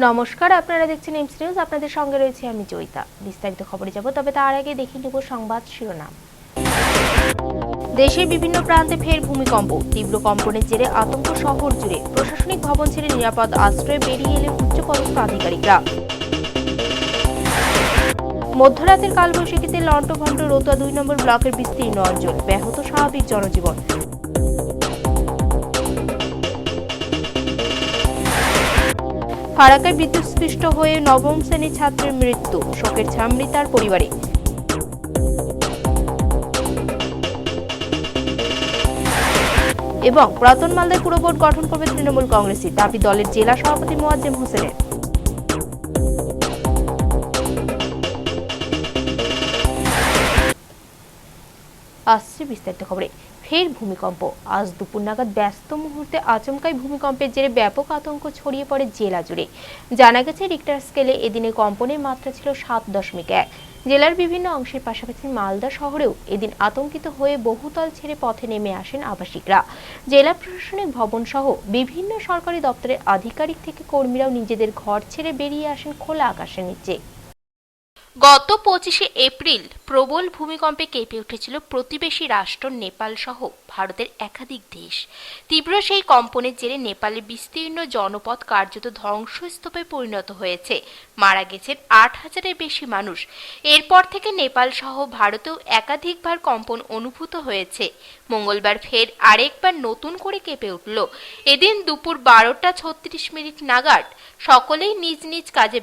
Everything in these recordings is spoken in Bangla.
নমস্কার, আপনারা দেখছেন এমস নিউজ। আপনাদের সঙ্গে রয়েছে আমি জয়িতা। বিস্তারিত খবরে যাব, তবে তার আগে দেখে নেব সংবাদ শিরোনাম। দেশের বিভিন্ন প্রান্তে ফের ভূমিকম্প, তীব্র কম্পনের জেরে আতঙ্ক শহর জুড়ে। প্রশাসনিক ভবন ছেড়ে নিরাপদ আশ্রয়ে বেরিয়ে এলেন উচ্চপদস্থ আধিকারিকরা। মধ্যরাতের কালবৈশাখীতে লন্ডভন্ড রতুয়া 2 নম্বর ব্লকের বিস্তীর্ণ অঞ্চল, ব্যাহত স্বাভাবিক জনজীবন। ফারাক্কায় বিদ্যুৎস্পৃষ্ট হয়ে নবম শ্রেণীর ছাত্রের মৃত্যু, শোকের ছায়া মৃতার পরিবারে। এবং পুরাতন মালদায় পুরো বোর্ড গঠন করবে তৃণমূল কংগ্রেসই, দাবি দলের জেলা সভাপতি মোয়াজ্জেম হোসেনের। আসছে বিস্তারিত খবরে। ফের ভূমিকম্প। আজ দুপুর নাগাদ ব্যস্ত মুহূর্তে আচমকাই ভূমিকম্পের জেরে ব্যাপক আতঙ্ক ছড়িয়ে পড়ে জেলা জুড়ে। জানা গেছে, রিক্টার স্কেলে এদিনে কম্পনের মাত্রা ছিল 7.1। জেলার বিভিন্ন অংশের পাশাপাশি মালদা শহরেও এদিন আতঙ্কিত হয়ে বহুতল ছেড়ে পথে নেমে আসেন আবাসিকরা। জেলা প্রশাসনিক ভবন সহ বিভিন্ন সরকারি দপ্তরের আধিকারিক থেকে কর্মীরাও নিজেদের ঘর ছেড়ে বেরিয়ে আসেন খোলা আকাশের নিচে। গত 25শে এপ্রিল প্রবল ভূমিকম্পে কেঁপে উঠেছিল প্রতিবেশী রাষ্ট্র নেপাল সহ ভারতের একাধিক দেশ। তীব্র সেই কম্পনের জেরে নেপালের বিস্তীর্ণ জনপদ কার্যত ধ্বংসস্তূপে পরিণত হয়েছে। মারা গেছেন 8,000-এর বেশি মানুষ। এরপর থেকে নেপাল সহ ভারতেও একাধিকবার কম্পন অনুভূত হয়েছে। মঙ্গলবার ফের আরেকবার নতুন করে কেঁপে উঠল। এদিন দুপুর 12:36 নাগাদ সকলেই নিজ নিজ কাজে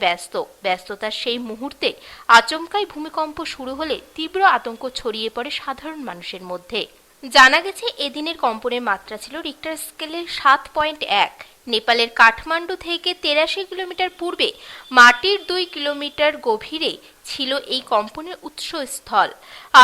ব্যস্ততার সেই মুহূর্তে আচমকাই ভূমিকম্প শুরু হলে তীব্র আতঙ্ক ছড়িয়ে পড়ে সাধারণ মানুষের মধ্যে। জানা গেছে, এদিনের কম্পনের মাত্রা ছিল রিক্টার স্কেলে 7.1। নেপালের কাঠমান্ডু থেকে 83 কিলোমিটার পূর্বে মাটির 2 কিলোমিটার গভীরে ছিল এই কম্পনের উৎসস্থল।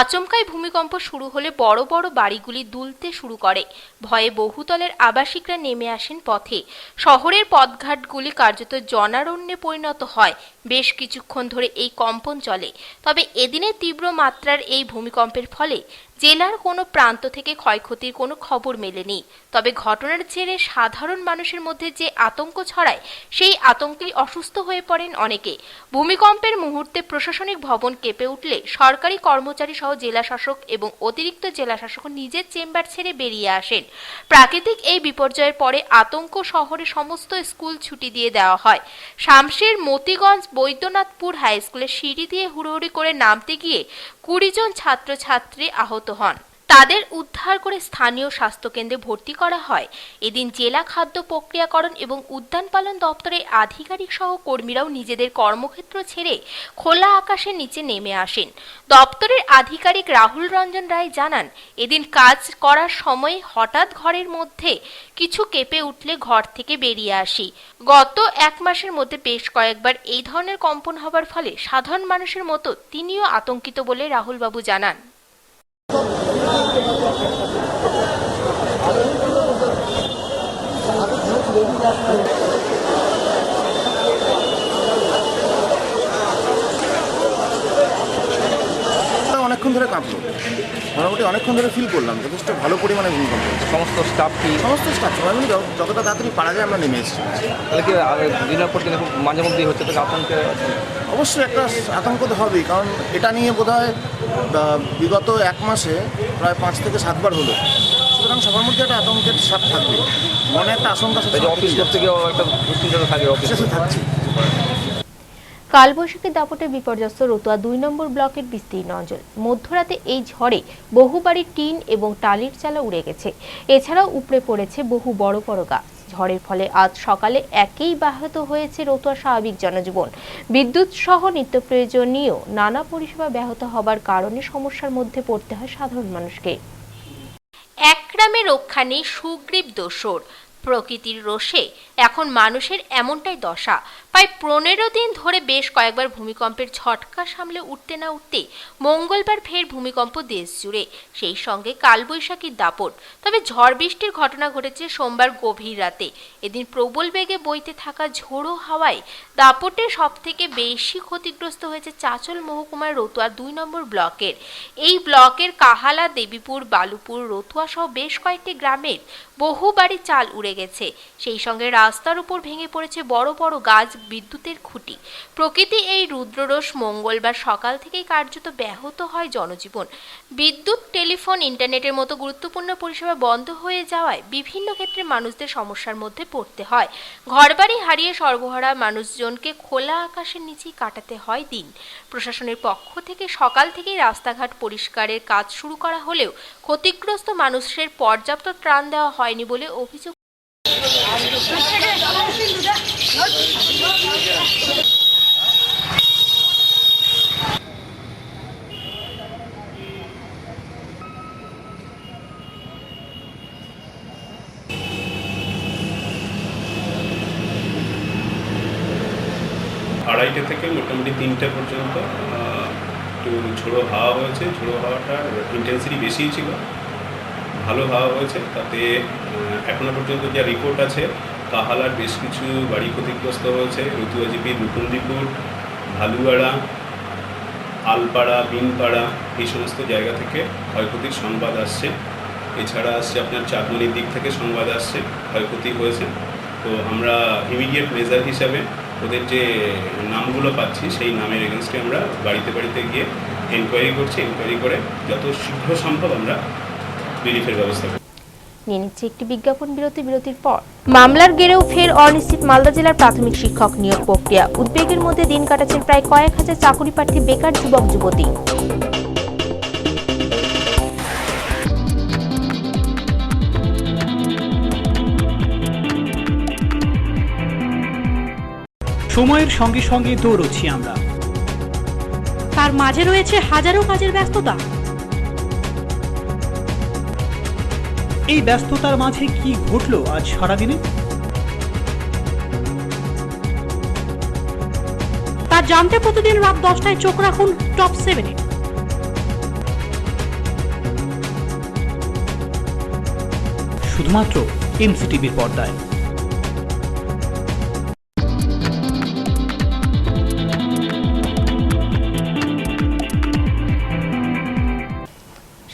আচমকাই ভূমিকম্প শুরু হলে বড় বড় বাড়িগুলি দুলতে শুরু করে। ভয়ে বহুতলের আবাসিকরা নেমে আসেন পথে। শহরের পথঘাটগুলি কার্যত জনারণ্যে পরিণত হয়। বেশ কিছুক্ষণ ধরে এই কম্পন চলে। তবে এদিনের তীব্র মাত্রার এই ভূমিকম্পের ফলে জেলার কোনো প্রান্ত থেকে ক্ষয়ক্ষতির কোনো খবর মেলেনি। তবে ঘটনার জেরে সাধারণ মানুষের মধ্যে যে আতঙ্ক ছড়ায়, সেই আতঙ্কেই অসুস্থ হয়ে পড়েন অনেকে। ভূমিকম্পের মুহূর্তে প্রশাসনিক ভবন কেঁপে উঠলে সরকারি কর্মচারী সহ জেলা শাসক এবং অতিরিক্ত জেলা শাসক নিজের চেম্বার ছেড়ে বেরিয়ে আসেন। প্রাকৃতিক এই বিপর্যয়ের পরে আতঙ্ক শহরে সমস্ত স্কুল ছুটি দিয়ে দেওয়া হয়। শামশের মতিগঞ্জ বৈদ্যনাথপুর হাই স্কুলের সিঁড়ি দিয়ে হুড়োহুড়ি করে নামতে গিয়ে 20 জন ছাত্রছাত্রী আহত হন। তাদের উদ্ধার করে স্থানীয় স্বাস্থ্যকেন্দ্রে ভর্তি করা হয়। এদিন জেলা খাদ্য প্রক্রিয়াকরণ এবং উদ্যান পালন দপ্তরের আধিকারিক সহ কর্মীরাও নিজেদের কর্মক্ষেত্র ছেড়ে খোলা আকাশের নিচে নেমে আসেন। দপ্তরের আধিকারিক রাহুল রঞ্জন রায় জানান, এদিন কাজ করার সময় হঠাৎ ঘরের মধ্যে কিছু কেঁপে উঠলে ঘর থেকে বেরিয়ে আসি। গত 1 মাসের মধ্যে বেশ কয়েকবার এই ধরনের কম্পন হবার ফলে সাধারণ মানুষের মতো তিনিও আতঙ্কিত বলে রাহুলবাবু জানান। অনেকক্ষণ ধরে কাঁপলো, মোটামুটি অনেকক্ষণ ধরে ফিল করলাম যথেষ্ট ভালো পরিমাণে ভূমিকম্প হচ্ছে। সমস্ত স্টাফ সবাই মিলে যতটা তাড়াতাড়ি পারা যায় আমরা নেমে এসেছি। তাহলে কি দিনের পর দিন মাঝে মধ্যেই হচ্ছে, তাহলে আতঙ্কে অবশ্যই একটা আতঙ্ক তো হবেই, কারণ এটা নিয়ে বোধহয় বিগত 1 মাসে প্রায় 5 থেকে 7 বার হলো। সুতরাং সবার মধ্যে একটা আতঙ্কের ছাপ থাকবে, মনে একটা আশঙ্কা অফিস করতে গিয়েও একটা দুশ্চিন্তা থাকে, অফিসে থাকছে। কালবৈশাখীর দাপটে বিপর্যস্ত রতুয়া 2 নম্বর ব্লকের বিস্তীর্ণ অঞ্চল। মধ্যরাতে এই ঝড়ে বহু বাড়ির টিন এবং টালির চালা উড়ে গেছে। এছাড়াও উপড়ে পড়েছে বহু বড় বড় গাছ। ঝড়ের ফলে আজ সকালে একেই ব্যাহত হয়েছে রতুয়ার স্বাভাবিক জনজীবন। বিদ্যুৎ সহ নিত্য প্রয়োজনীয় নানা পরিষেবা ব্যাহত হবার কারণে সমস্যার মধ্যে পড়তে হয় সাধারণ মানুষকে। একরা নামে রক্ষা নেই সুগ্রীব দোসর। প্রকৃতির রোষে এখন মানুষের এমনটাই দশা। প্রায় 15 দিন ধরে বেশ কয়েকবার ভূমিকম্পের ঝটকা সামলে উঠতে না উঠতে মঙ্গলবার ফের ভূমিকম্প দেশ জুড়ে, সেই সঙ্গে কালবৈশাখীর দাপট। তবে ঝড় বৃষ্টির ঘটনা ঘটেছে সোমবার গভীর রাতে। এদিন প্রবল বেগে বইতে থাকা ঝোড়ো হাওয়ায় দাপটে সব থেকে বেশি ক্ষতিগ্রস্ত হয়েছে চাঁচল মহকুমার রতুয়া 2 নম্বর ব্লকের। এই ব্লকের কাহালা, দেবীপুর, বালুপুর, রতুয়া সহ বেশ কয়েকটি গ্রামের বহু বাড়ি চাল উড়ে গেছে। সেই সঙ্গে রাস্তার উপর ভেঙে পড়েছে বড় বড় গাছ, বিদ্যুতের খুঁটি। প্রকৃতি এই রুদ্ররোষ মঙ্গলবার সকাল থেকেই কার্যত ব্যাহত হয় জনজীবন। বিদ্যুৎ, টেলিফোন, ইন্টারনেটের মতো গুরুত্বপূর্ণ পরিষেবা বন্ধ হয়ে যাওয়ায় বিভিন্ন ক্ষেত্রে মানুষদের সমস্যার মধ্যে পড়তে হয়। ঘরবাড়ি হারিয়ে সর্বহারা মানুষজনকে খোলা আকাশের নিচেই কাটাতে হয় দিন। প্রশাসনের পক্ষ থেকে সকাল থেকেই রাস্তাঘাট পরিষ্কারের কাজ শুরু করা হলেও ক্ষতিগ্রস্ত মানুষের পর্যাপ্ত ত্রাণ দেওয়া হয়নি বলে অভিযোগ। আড়াইটে থেকে মোটামুটি 3টে পর্যন্ত একটু ঝোড়ো হাওয়া হয়েছে। ঝোড়ো হাওয়াটার ইন্টেন্সিটি বেশিই ছিল, ভালো হাওয়া হয়েছে। তাতে এখনো পর্যন্ত যা রিপোর্ট আছে, কাহালার বেশ কিছু বাড়ি ক্ষতিগ্রস্ত হয়েছে। রতুয়াজিপি, মুকুন্দিপুর, ভালুয়াড়া, আলপাড়া, বিনপাড়া এই সমস্ত জায়গা থেকে ক্ষয়ক্ষতির সংবাদ আসছে। এছাড়া আসছে আপনার চাঁদমনির দিক থেকে সংবাদ আসছে ক্ষয়ক্ষতি হয়েছে। তো আমরা ইমিডিয়েট মেজার হিসাবে ওদের যে নামগুলো পাচ্ছি সেই নামের এগেনস্টে আমরা বাড়িতে বাড়িতে গিয়ে এনকোয়ারি করছি। এনকোয়ারি করে যত শীঘ্র সম্ভব আমরা রিলিফের ব্যবস্থা করব। নিয়ে নিচ্ছে একটি বিজ্ঞাপন বিরতির পর মামলার গেড়েও ফের অনিশ্চিত মালদা জেলার প্রাথমিক শিক্ষক নিয়োগ প্রক্রিয়া। উদ্বেগের মধ্যে দিন কাটাচ্ছেন প্রায় কয়েক হাজার চাকুরি প্রার্থী বেকার যুবক যুবতী। সময়ের সঙ্গে সঙ্গে দৌড়চ্ছি আমরা, তার মাঝে রয়েছে হাজারো কাজের ব্যস্ততা। এই ব্যস্ততার মাঝে কি ঘটলো আজ সারাদিনে, তা জানতে প্রতিদিন রাত 10টায় চোখ রাখুন টপ 7-এ। শুধুমাত্র এমসিটিভির পর্দায়।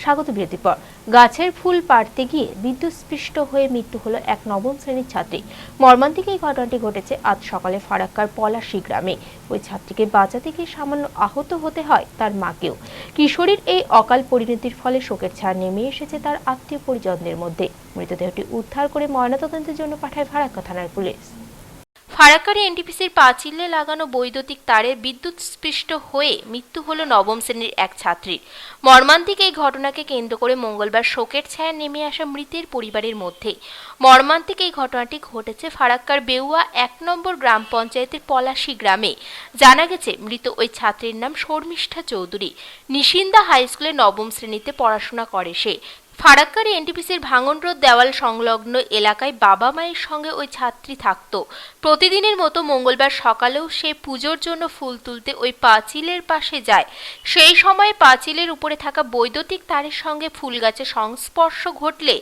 স্বাগত বিরতির পর। গাছের ফুল পাড়তে গিয়ে বিদ্যুৎস্পৃষ্ট হয়ে মৃত্যু হলো এক নবম শ্রেণীর ছাত্রী। মর্মান্তিক এই ঘটনাটি ঘটেছে আজ সকালে ফারাক্কার পলাশী গ্রামে। ওই ছাত্রীকে বাঁচাতে গিয়ে সামান্য আহত হতে হয় তার মাকেও। কিশোরীর এই অকাল পরিণতির ফলে শোকের ছায়া নেমে এসেছে তার আত্মীয় পরিজনদের মধ্যে। মৃতদেহটি উদ্ধার করে ময়নাতদন্তের জন্য পাঠায় ফারাক্কা থানার পুলিশ। ফারাক্কার এনটিপিসির পাঁচিলে লাগানো বৈদ্যুতিক তারে বিদ্যুৎস্পৃষ্ট হয়ে মৃত্যু হলো নবম শ্রেণীর এক ছাত্রীর। মর্মান্তিক এই ঘটনাকে কেন্দ্র করে মঙ্গলবার শোকের ছায়া নেমে আসা মৃতের পরিবারের মধ্যে। মর্মান্তিক এই ঘটনাটি ঘটেছে ফারাক্কার বেউয়া 1 নম্বর গ্রাম পঞ্চায়েতের পলাশী গ্রামে। জানা গেছে মৃত ওই ছাত্রীর নাম শর্মিষ্ঠা চৌধুরী। নিশিন্দা হাই স্কুলে নবম শ্রেণীতে পড়াশোনা করে সে। ফারাক্কার এনটিপিসির ভাঙন রোড দেওয়াল সংলগ্ন এলাকায় বাবা মায়ের সঙ্গে ওই ছাত্রী থাকতো। প্রতিদিনের মতো মঙ্গলবার সকালেও সে পুজোর জন্য ফুল তুলতে ওই পাঁচিলের পাশে যায়। সেই সময় পাঁচিলের উপরে থাকা বৈদ্যুতিক তারের সঙ্গে ফুল গাছের সংস্পর্শ ঘটলে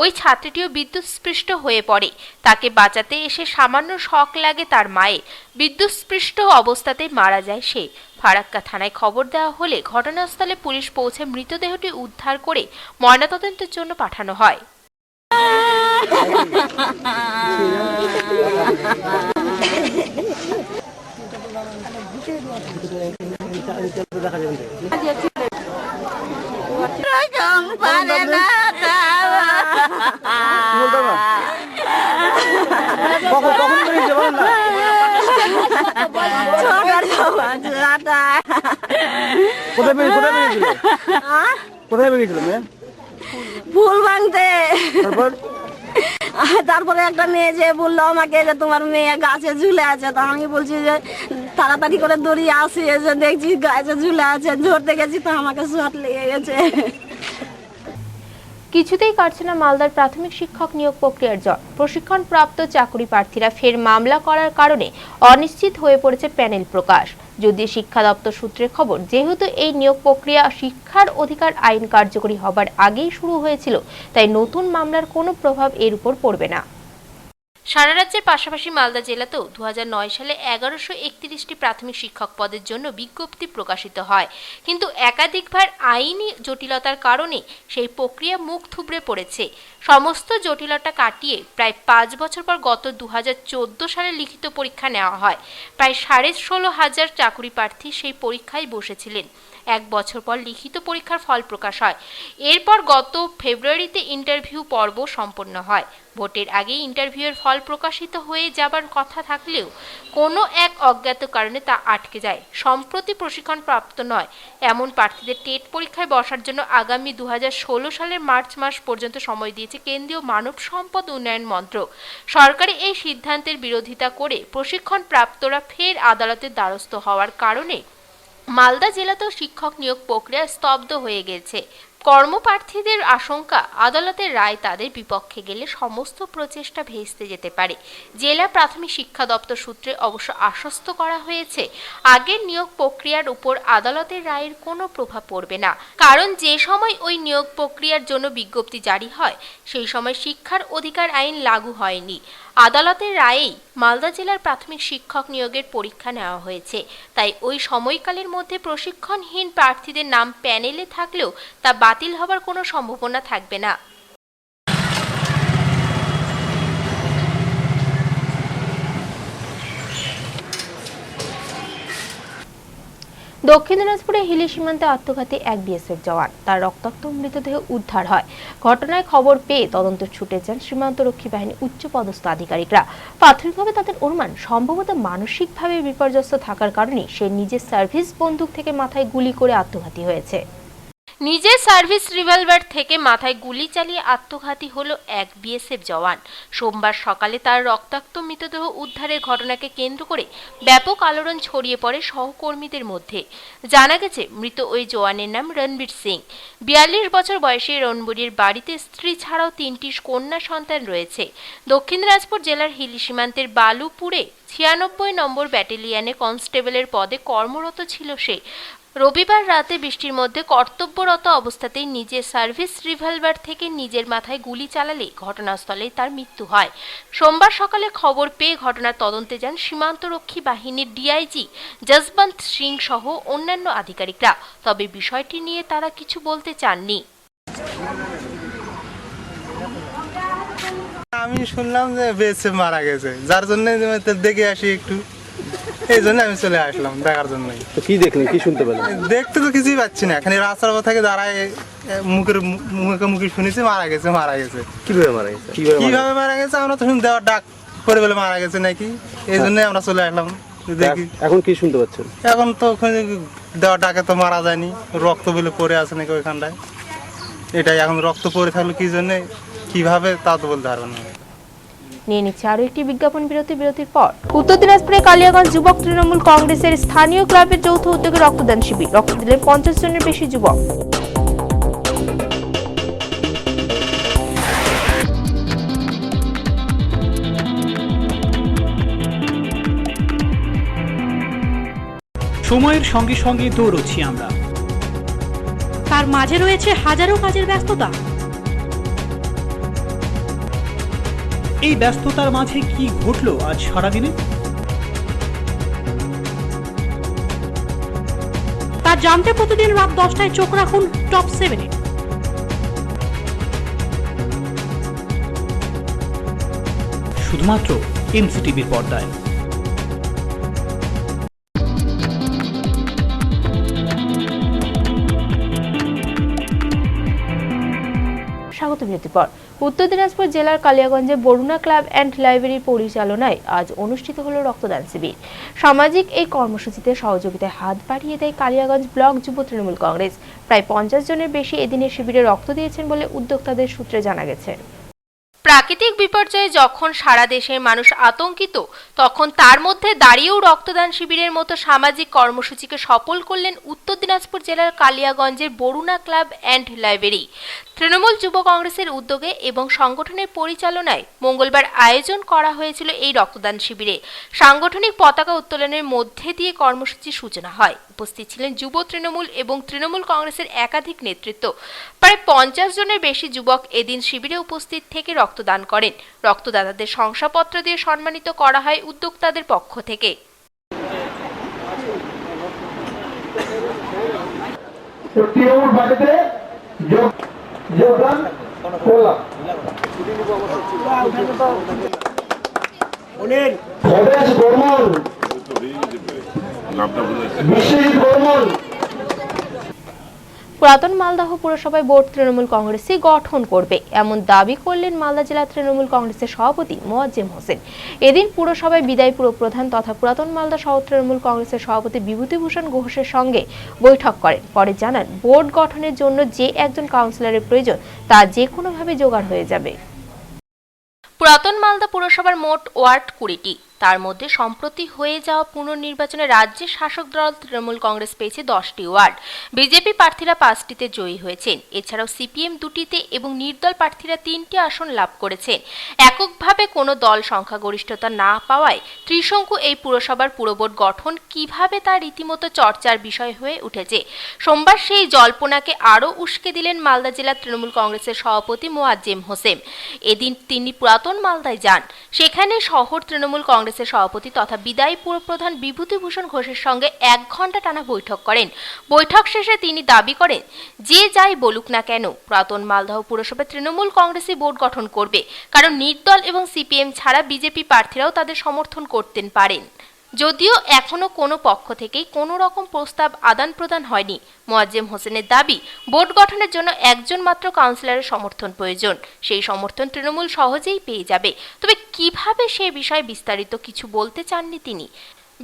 ওই ছাত্রীটিও বিদ্যুৎস্পৃষ্ট হয়ে পড়ে। তাকে বাঁচাতে এসে সামান্য শক লাগে তার মায়ের। বিদ্যুৎস্পৃষ্ট অবস্থাতেই মারা যায় সে। ফারাক্কা থানায় খবর দেওয়া হলে ঘটনাস্থলে পুলিশ পৌঁছে মৃতদেহটি উদ্ধার করে ময়নাতদন্তের জন্য পাঠানো হয়। ফুল ভাঙতে। তারপরে একটা মেয়ে যে বললো আমাকে যে তোমার মেয়ে গাছে ঝুলে আছে। তো আমি বলছি যে তাড়াতাড়ি করে দড়িয়ে আসি, এসে দেখছি গাছে ঝুলে আছে। ধরতে গেছি তো আমাকে শর্ট লেগে গেছে। কিছুতেই কাটছে না মালদার প্রাথমিক শিক্ষক নিয়োগ প্রক্রিয়ার জট। প্রশিক্ষণপ্রাপ্ত চাকরি প্রার্থীরা ফের মামলা করার কারণে অনিশ্চিত হয়ে পড়েছে প্যানেল প্রকাশ। যদিও শিক্ষা দপ্তর সূত্রের খবর, যেহেতু এই নিয়োগ প্রক্রিয়া শিক্ষার অধিকার আইন কার্যকরী হবার আগেই শুরু হয়েছিল, তাই নতুন মামলার কোনো প্রভাব এর উপর পড়বে না। সারা রাজ্যের পাশাপাশি মালদা জেলাতেও 2009 সালে 1131টি প্রাথমিক শিক্ষক পদের জন্য বিজ্ঞপ্তি প্রকাশিত হয়, কিন্তু একাধিকবার আইনি জটিলতার কারণে সেই প্রক্রিয়া মুখ থুবড়ে পড়েছে। সমস্ত জটিলতা কাটিয়ে প্রায় 5 বছর পর গত 2014 সালে লিখিত পরীক্ষা নেওয়া হয়। প্রায় 16,500 চাকরি প্রার্থী সেই পরীক্ষায় বসেছিলেন। 1 বছর পর লিখিত পরীক্ষার ফল প্রকাশ হয়। এরপর গত ফেব্রুয়ারিতে ইন্টারভিউ পর্ব সম্পন্ন হয়। ভোটের আগেই ইন্টারভিউয়ের ফল প্রকাশিত হয়ে যাবার কথা থাকলেও কোনো এক অজ্ঞাত কারণে তা আটকে যায়। সম্প্রতি প্রশিক্ষণপ্রাপ্ত নয় এমন প্রার্থীদের টেট পরীক্ষায় বসার জন্য আগামী 2016 সালের মার্চ মাস পর্যন্ত সময় দিয়েছে কেন্দ্রীয় মানব সম্পদ উন্নয়ন মন্ত্রক। সরকারি এই সিদ্ধান্তের বিরোধিতা করে প্রশিক্ষণপ্রাপ্তরা ফের আদালতের দ্বারস্থ হওয়ার কারণে মালদা জেলাতেও শিক্ষক নিয়োগ প্রক্রিয়া স্তব্ধ হয়ে গেছে। কর্মপ্রার্থীদের আশঙ্কা, আদালতের রায় তাদের বিপক্ষে গেলে সমস্ত প্রচেষ্টা ভেস্তে যেতে পারে। জেলা প্রাথমিক শিক্ষা দপ্তর সূত্রে অবশ্য আশ্বস্ত করা হয়েছে, আগের নিয়োগ প্রক্রিয়ার উপর আদালতের রায়ের কোনো প্রভাব পড়বে না। কারণ যে সময় ওই নিয়োগ প্রক্রিয়ার জন্য বিজ্ঞপ্তি জারি হয়, সেই সময় শিক্ষার অধিকার আইন লাগু হয়নি। আদালতের রায়েই মালদা জেলার প্রাথমিক শিক্ষক নিয়োগের পরীক্ষা নেওয়া হয়েছে। তাই ওই সময়কালের মধ্যে প্রশিক্ষণহীন প্রার্থীদের নাম প্যানেলে থাকলেও তা বাতিল হবার কোনো সম্ভাবনা থাকবে না। দক্ষিণ দিনাজপুরে হিলি সীমান্তে আত্মঘাতী এক বিএসএফ জওয়ান, তার রক্তাক্ত মৃতদেহ উদ্ধার হয়। ঘটনায় খবর পেয়ে তদন্ত ছুটে যান সীমান্তরক্ষী বাহিনীর উচ্চপদস্থ আধিকারিকরা। প্রাথমিকভাবে তাদের অনুমান, সম্ভবত মানসিকভাবে বিপর্যস্ত থাকার কারণে সে নিজের সার্ভিস বন্দুক থেকে মাথায় গুলি করে আত্মঘাতী হয়েছে। নিজের সার্ভিস রিভলভার থেকে মাথায় গুলি চালিয়ে আত্মঘাতী হলো এক বিএসএফ জওয়ান। সোমবার সকালে তার রক্তাক্ত মৃতদেহ উদ্ধারের ঘটনাকে কেন্দ্র করে ব্যাপক আলোড়ন ছড়িয়ে পড়ে সহকর্মীদের মধ্যে। জানা গেছে, মৃত ওই জওয়ানের নাম রণবীর সিং। 42 বছর বয়সী রণবীরের বাড়িতে স্ত্রী ছাড়াও 3টি কন্যা সন্তান রয়েছে। দক্ষিণ দিনাজপুর জেলার হিলি সীমান্তের বালুপুরে 96 নম্বর ব্যাটালিয়নে কনস্টেবলের পদে কর্মরত ছিল সে। রবিবার রাতে বৃষ্টির মধ্যে কর্তব্যরত অবস্থাতেই নিজের সার্ভিস রিভলভার থেকে নিজের মাথায় গুলি চালালে ঘটনাস্থলেই তার মৃত্যু হয়। সোমবার সকালে খবর পেয়ে ঘটনার তদন্তে যান সীমান্তরক্ষী বাহিনীর ডিআইজি জসবন্ত সিং সহ অন্যান্য আধিকারিকরা। তবে বিষয়টি নিয়ে তারা কিছু বলতে চাননি। আমি শুনলাম যে বেঁচে মারা গেছে, যার জন্য দেখে আসি একটু, এই জন্য আমি চলে আসলাম দেখার জন্য। তো কি দেখলেন, কি শুনতে পেলেন? দেখতে তো কিছুই পাচ্ছি না, এখানে রাস্তার থেকে দাঁড়ায় মুখে শুনেছি মারা গেছে। কিভাবে মারা গেছে? কিভাবে মারা গেছে আমরা তো শুনে দেওয়ার ডাক করে বলে মারা গেছে নাকি, এই জন্য আমরা চলে আসলাম দেখি। এখন কি শুনতে পাচ্ছেন? এখন তো ওখানে দেওয়ার ডাকে তো মারা যায়নি, রক্ত বলে পড়ে আছে নাকি ওইখানটায়, এটাই। এখন রক্ত পড়ে থাকলো কি জন্য, কিভাবে তা তো বলতে পারবেন না। নিয়ে নিচ্ছে আরো একটি বিজ্ঞাপন বিরতির পর। উত্তর দিনাজপুরে কালিয়াগঞ্জ যুবক তৃণমূল কংগ্রেসের স্থানীয় ক্লাবের যৌথ উদ্যোগে রক্তদান শিবির। রক্ত দিলেন 50 জনের বেশি যুবক। সময়ের সঙ্গে সঙ্গে দৌড়চ্ছি আমরা, তার মাঝে রয়েছে হাজারো কাজের ব্যস্ততা। এই ব্যস্ততার মাঝে কি ঘটলো আজ সারাদিনে, তা জানতে প্রতিদিন রাত 10টায় চোখ রাখুন টপ 7-এ। শুধুমাত্র এমসিটিভির পর্দায়। স্বাগত বিরতির পর। উত্তর দিনাজপুর জেলার কালিয়াগঞ্জে বরুণা ক্লাব অ্যান্ড লাইব্রেরি পরিচালনায় আজ অনুষ্ঠিত হলো রক্তদান শিবির। সামাজিক এই কর্মসূচিতে সহযোগিতায় হাত বাড়িয়ে দেয় কালিয়াগঞ্জ ব্লক যুব তৃণমূল কংগ্রেস। প্রায় 50 জনের বেশি এদিনের শিবিরে রক্ত দিয়েছেন বলে উদ্যোক্তাদের সূত্রে জানা গেছে। প্রাকৃতিক বিপর্যয়ে যখন সারা দেশের মানুষ আতঙ্কিত, তখন তার মধ্যে দাঁড়িয়েও রক্তদান শিবিরের মতো সামাজিক কর্মসূচিকে সফল করলেন উত্তর দিনাজপুর জেলার কালিয়াগঞ্জের Baruna club and library. Trinamool Yuva কংগ্রেসের উদ্যোগে এবং সংগঠনের পরিচালনায় মঙ্গলবার আয়োজন করা হয়েছিল এই রক্তদান শিবিরে। সাংগঠনিক পতাকা উত্তোলনের মধ্যে দিয়ে কর্মসূচির সূচনা হয়। উপস্থিত ছিলেন যুব তৃণমূল এবং তৃণমূল কংগ্রেসের একাধিক নেতৃত্ব। প্রায় 50 জনের বেশি যুবক এদিন শিবিরে উপস্থিত থেকে রক্তদান করেন। রক্তদাতাদের শংসাপত্র দিয়ে সম্মানিত করা হয় উদ্যোক্তাদের পক্ষ থেকে। যোগদান করলাম। স্বদেশ বর্মন, বিশ্বজিৎ বর্মন। পুরাতন মালদহ পুরসভায় বোর্ড তৃণমূল কংগ্রেসই গঠন করবে, এমন দাবি করলেন মালদা জেলা তৃণমূল কংগ্রেসের সভাপতি মোয়াজ্জেম হোসেন। এদিন পুরসভায় বিদায়ী পুরপ্রধান তথা পুরাতন মালদা শহর তৃণমূল কংগ্রেসের সভাপতি বিভূতিভূষণ ঘোষের সঙ্গে বৈঠক করেন। পরে জানান, বোর্ড গঠনের জন্য যে একজন কাউন্সিলরের প্রয়োজন তা যে কোনোভাবে জোগাড় হয়ে যাবে। পুরাতন মালদা পুরসভার মোট ওয়ার্ড 20টি, তার মধ্যে সম্প্রতি হয়ে যাওয়া পুনর্নির্বাচনে রাজ্যের শাসক দল তৃণমূল কংগ্রেস পেয়েছে 10টি ওয়ার্ড। বিজেপি প্রার্থীরা 5টিতে জয়ী হয়েছেন। এছাড়াও সিপিএম 2টিতে এবং নির্দল প্রার্থীরা 3টি আসন লাভ করেছেন। এককভাবে কোনো দল সংখ্যাগরিষ্ঠতা না পাওয়ায় ত্রিশঙ্কু এই পুরসভার পুরবোর্ড গঠন কিভাবে তা রীতিমতো চর্চার বিষয় হয়ে উঠেছে। সোমবার সেই জল্পনাকে আরও উস্কে দিলেন মালদা জেলা তৃণমূল কংগ্রেসের সভাপতি মোয়াজ্জেম হোসেন। এদিন তিনি পুরাতন মালদায় যান। সেখানে শহর তৃণমূল কংগ্রেসের সভাপতি তথা বিদায়ী পুরপ্রধান বিভূতিভূষণ ঘোষের সঙ্গে 1 ঘন্টা টানা বৈঠক করেন। বৈঠক শেষে তিনি দাবি করেন, যে যাই বলুক না কেন পুরাতন মালদহ পুরসভায় তৃণমূল কংগ্রেসই বোর্ড গঠন করবে, কারণ নির্দল এবং সিপিএম ছাড়া বিজেপি প্রার্থীরাও তাদের সমর্থন করতেন পারেন। যদিও এখনো কোনো পক্ষ থেকেই কোনো রকম প্রস্তাব আদান প্রদান হয়নি। মোয়াজ্জেম হোসেনের দাবি, বোর্ড গঠনের জন্য একজন মাত্র কাউন্সিলরের সমর্থন প্রয়োজন। সেই সমর্থন তৃণমূল সহজেই পেয়ে যাবে। তবে কিভাবে সে বিষয়ে বিস্তারিত কিছু বলতে চাননি তিনি।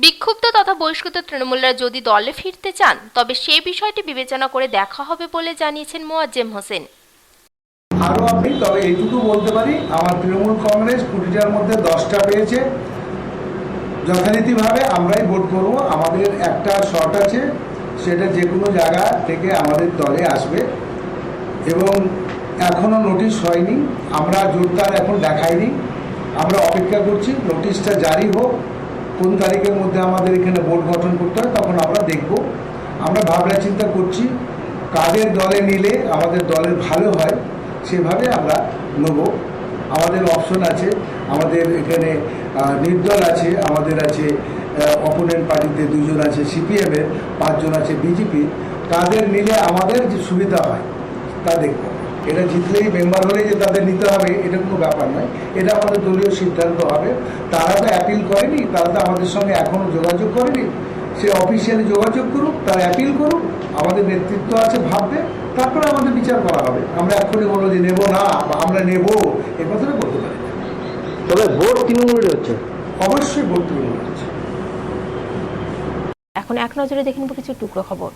বিক্ষুব্ধ তথা বহিষ্কৃত তৃণমূলরা যদি দলে ফিরতে চান তবে সে বিষয়টি বিবেচনা করে দেখা হবে বলে জানিয়েছেন মোয়াজ্জেম হোসেন। আরও আমি তবে এইটুকু বলতে পারি, আমার তৃণমূল কংগ্রেস 20টার মধ্যে 10টা পেয়েছে। যথারীতিভাবে আমরাই ভোট করব। আমাদের একটা শর্ট আছে, সেটা যে কোনো জায়গা থেকে আমাদের দলে আসবে এবং এখনও নোটিশ হয়নি। আমরা জোরদার এখন দেখাইনি, আমরা অপেক্ষা করছি নোটিশটা জারি হোক। কোন তারিখের মধ্যে আমাদের এখানে বোর্ড গঠন করতে হয় তখন আমরা দেখব। আমরা ভাবনা চিন্তা করছি কাদের দলে নিলে আমাদের দলের ভালো হয় সেভাবে আমরা নেব। আমাদের অপশন আছে, আমাদের এখানে নির্দল আছে, আমাদের আছে অপোনেন্ট পার্টিতে 2 জন আছে, সিপিএমের 5 জন আছে, বিজেপি। তাদের নিলে আমাদের যে সুবিধা হয় তা দেখব। এটা জিতলেই মেম্বার হলেই যে তাদের নিতে হবে এটা কোনো ব্যাপার নয়, এটা আমাদের দলীয় সিদ্ধান্ত হবে। তারা তো অ্যাপিল করেনি, তারা তো আমাদের সঙ্গে এখনও যোগাযোগ করেনি। সে অফিসিয়ালি যোগাযোগ করুক, তারা অ্যাপিল করুক, আমাদের নেতৃত্ব আছে ভাববে, তারপরে আমাদের বিচার করা হবে। আমরা এখনই বলবো যে নেব না বা আমরা নেব, এ কথাটা বলতে পারি না। তবে ভোট তৃণমূলের হচ্ছে, অবশ্যই ভোট তৃণমূলের হচ্ছে। এখন এক নজরে দেখে নেব কিছু টুকরো খবর।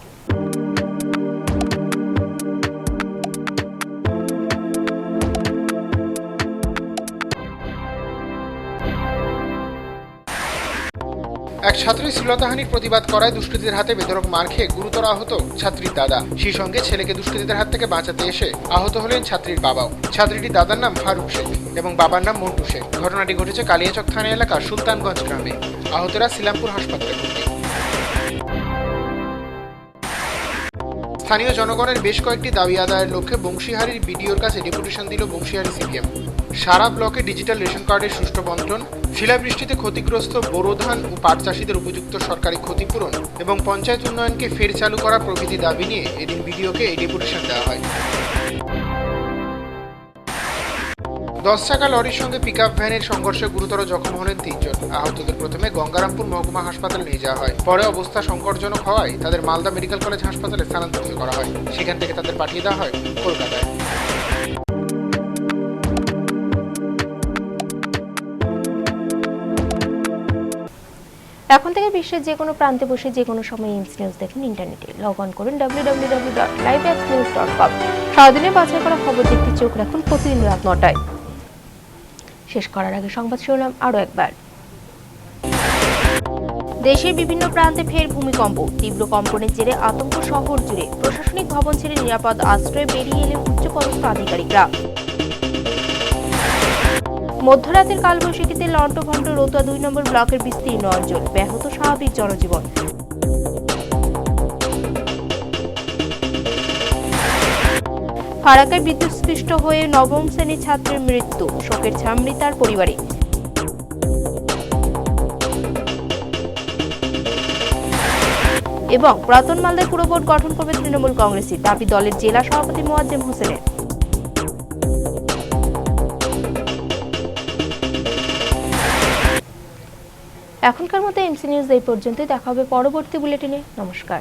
এক ছাত্রী শ্লীলতাহানির প্রতিবাদ করায় দুষ্কৃতীদের হাতে বেধড়ক মার খেয়ে গুরুতর আহত ছাত্রীর দাদা। সেই সঙ্গে ছেলেকে দুষ্কৃতীদের হাত থেকে বাঁচাতে এসে আহত হলেন ছাত্রীর বাবাও। ছাত্রীটির দাদার নাম ফারুক শেখ এবং বাবার নাম মন্টু শেখ। ঘটনাটি ঘটেছে কালিয়াচক থানা এলাকার সুলতানগঞ্জ গ্রামে। আহতরা সিলামপুর হাসপাতালে ভর্তি। স্থানীয় জনগণের বেশ কয়েকটি দাবি আদায়ের লক্ষ্যে বংশীহারির বিডিওর কাছে ডেপুটেশন দিল বংশীহারি সিপিএম। সারা ব্লকে ডিজিটাল রেশন কার্ডের সুষ্ঠু বন্টন, শিলাবৃষ্টিতে ক্ষতিগ্রস্ত বোরো ধান ও পাট চাষিদের উপযুক্ত সরকারি ক্ষতিপূরণ এবং পঞ্চায়েত উন্নয়নকে ফের চালু করা প্রভৃতি দাবি নিয়ে এদিন বিডিওকে এই ডেপুটেশন দেওয়া হয়। 10 চাকা লরির সঙ্গে পিকআপ ভ্যানের সংঘর্ষে গুরুতর জখম হলেন 3 জন। আহতদের প্রথমে গঙ্গারামপুর মহকুমা হাসপাতালে নিয়ে যাওয়া হয়। পরে অবস্থা সংকটজনক হওয়ায় তাদের মালদা মেডিকেল কলেজ হাসপাতালে স্থানান্তরিত করা হয়। সেখান থেকে তাদের পাঠিয়ে দেওয়া হয় কলকাতায়। এখন থেকে বিশ্বের যে কোনো প্রান্তে বসে যে কোনো সময় ইমস নিউজ দেখুন ইন্টারনেটে। লগ অন করুন www.liveaxnews.com। সারাদিনে বাছাই করা খবর দেখতে চোখ রাখুন প্রতিদিন রাত 9টায়। শেষ করার আগে সংবাদ শিরোনাম আরও একবার। দেশের বিভিন্ন প্রান্তে ফের ভূমিকম্প, তীব্র কম্পনের জেরে আতঙ্ক শহর জুড়ে। প্রশাসনিক ভবন ছেড়ে নিরাপদ আশ্রয়ে বেরিয়ে এলেন উচ্চপদস্থ আধিকারিকরা। মধ্যরাতের কালবৈশাখীতে লন্ডভন্ড রতুয়া 2 নম্বর ব্লকের বিস্তীর্ণ অঞ্চল, ব্যাহত স্বাভাবিক জনজীবন। ফারাক্কায় বিদ্যুৎস্পৃষ্ট হয়ে নবম শ্রেণীর ছাত্রের মৃত্যু, শোকের ছায়া মৃতার পরিবারে। এবং পুরাতন মালদায় পুরো বোর্ড গঠন করবে তৃণমূল কংগ্রেসই, দাবি দলের জেলা সভাপতি মোয়াজ্জেম হোসেনের। এখনকার মতো এমসি নিউজ এই পর্যন্তই, দেখা হবে পরবর্তী বুলেটিনে। নমস্কার।